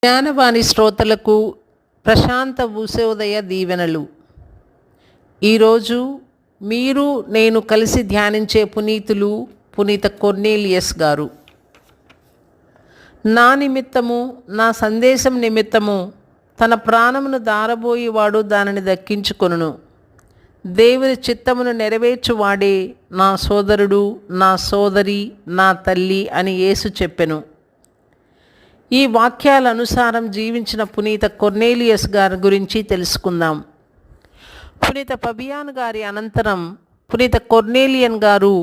జ్ఞానవాణి శ్రోతలకు ప్రశాంత ఉషోదయ దీవెనలు. ఈరోజు మీరు నేను కలిసి ధ్యానించే పునీతులు పునీత కొర్నేలియస్ గారు. నా నిమిత్తము, నా సందేశం నిమిత్తము తన ప్రాణమును దారబోయేవాడు దానిని దక్కించుకొనును. దేవుని చిత్తమును నెరవేర్చువాడే నా సోదరుడు, నా సోదరి, నా తల్లి అని యేసు చెప్పెను. ఈ వాక్యాల అనుసారం జీవించిన పునీత కొర్నేలియస్ గారి గురించి తెలుసుకుందాం. పునీత ఫబియాన్ గారి అనంతరం పునీత కొర్నేలియన్ గారు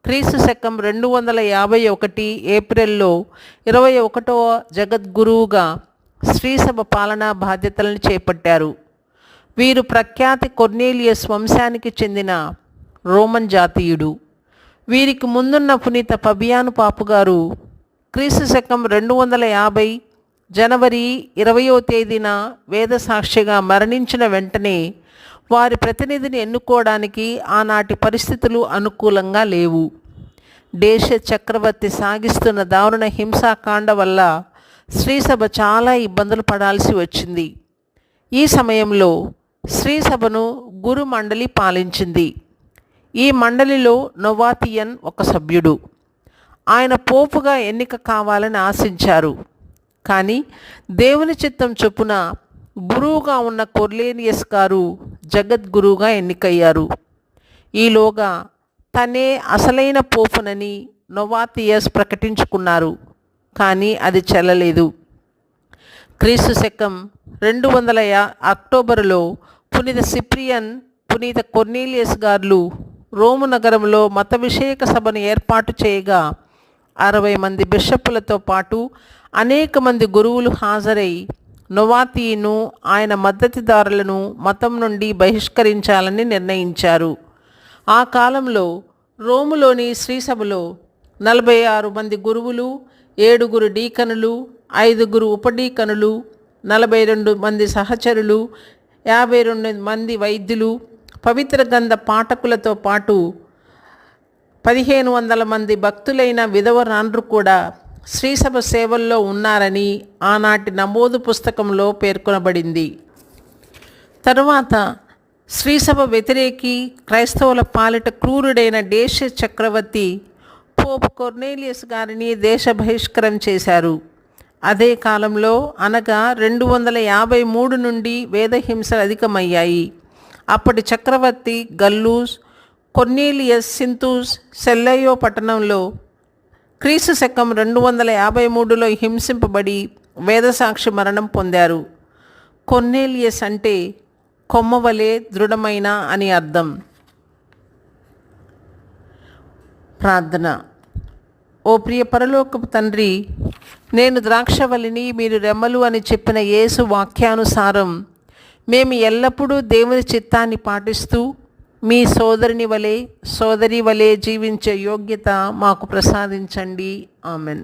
క్రీస్తు శకం 251 ఏప్రిల్లో 21వ జగద్గురువుగా శ్రీసభ పాలనా బాధ్యతలను చేపట్టారు. వీరు ప్రఖ్యాతి కొర్నేలియస్ వంశానికి చెందిన రోమన్ జాతీయుడు. వీరికి ముందున్న పునీత ఫబియాను పాపు గారు క్రీస్తు శకం 250 జనవరి 20వ తేదీన వేద సాక్షిగా మరణించిన వెంటనే వారి ప్రతినిధిని ఎన్నుకోవడానికి ఆనాటి పరిస్థితులు అనుకూలంగా లేవు. దేశ చక్రవర్తి సాగిస్తున్న దారుణ హింసాకాండ వల్ల శ్రీసభ చాలా ఇబ్బందులు పడాల్సి వచ్చింది. ఈ సమయంలో శ్రీసభను గురు మండలి పాలించింది. ఈ మండలిలో నొవాతియన్ ఒక సభ్యుడు. ఆయన పోపుగా ఎన్నిక కావాలని ఆశించారు. కానీ దేవుని చిత్తం చొప్పున గురువుగా ఉన్న కొర్నేలియస్ గారు జగద్గురువుగా ఎన్నికయ్యారు. ఈలోగా తనే అసలైన పోపునని నొవాతియస్ ప్రకటించుకున్నారు. కానీ అది చెల్లలేదు. క్రీస్తు శకం 200 అక్టోబరులో పునీత సిప్రియన్, పునీత కొర్నేలియస్ గారు రోము నగరంలో మత విషయక సభను ఏర్పాటు చేయగా 60 మంది బిషప్పులతో పాటు అనేక మంది గురువులు హాజరై నొవాతియను, ఆయన మద్దతుదారులను మతం నుండి బహిష్కరించాలని నిర్ణయించారు. ఆ కాలంలో రోములోని శ్రీసభలో 46 మంది గురువులు, 7 డీకనులు, 5 ఉపడీకనులు, 42 మంది సహచరులు, 52 మంది వైద్యులు, పవిత్ర గంధ పాఠకులతో పాటు 1500 మంది భక్తులైన విధవరాండ్రు కూడా శ్రీసభ సేవల్లో ఉన్నారని ఆనాటి నమోదు పుస్తకంలో పేర్కొనబడింది. తరువాత శ్రీసభ వ్యతిరేకి, క్రైస్తవుల పాలిట క్రూరుడైన దేశ చక్రవర్తి పోప్ కొర్నేలియస్ గారిని దేశ బహిష్కరణ చేశారు. అదే కాలంలో అనగా 253 నుండి వేదహింసలు అధికమయ్యాయి. అప్పటి చక్రవర్తి గల్లూస్ కొర్నేలియస్ సింతూస్ సెల్లయో పట్టణంలో క్రీస్తు శకం 253లో హింసింపబడి వేదసాక్షి మరణం పొందారు. కొర్నేలియస్ అంటే కొమ్మవలే దృఢమైన అని అర్థం. ప్రార్థన. ఓ ప్రియ పరలోకపు తండ్రి, నేను ద్రాక్షవల్లిని, మీరు రెమ్మలు అని చెప్పిన యేసు వాక్యానుసారం మేము ఎల్లప్పుడూ దేవుని చిత్తాన్ని పాటిస్తూ మీ సోదరి వలె జీవించే యోగ్యత మాకు ప్రసాదించండి. ఆమెన్.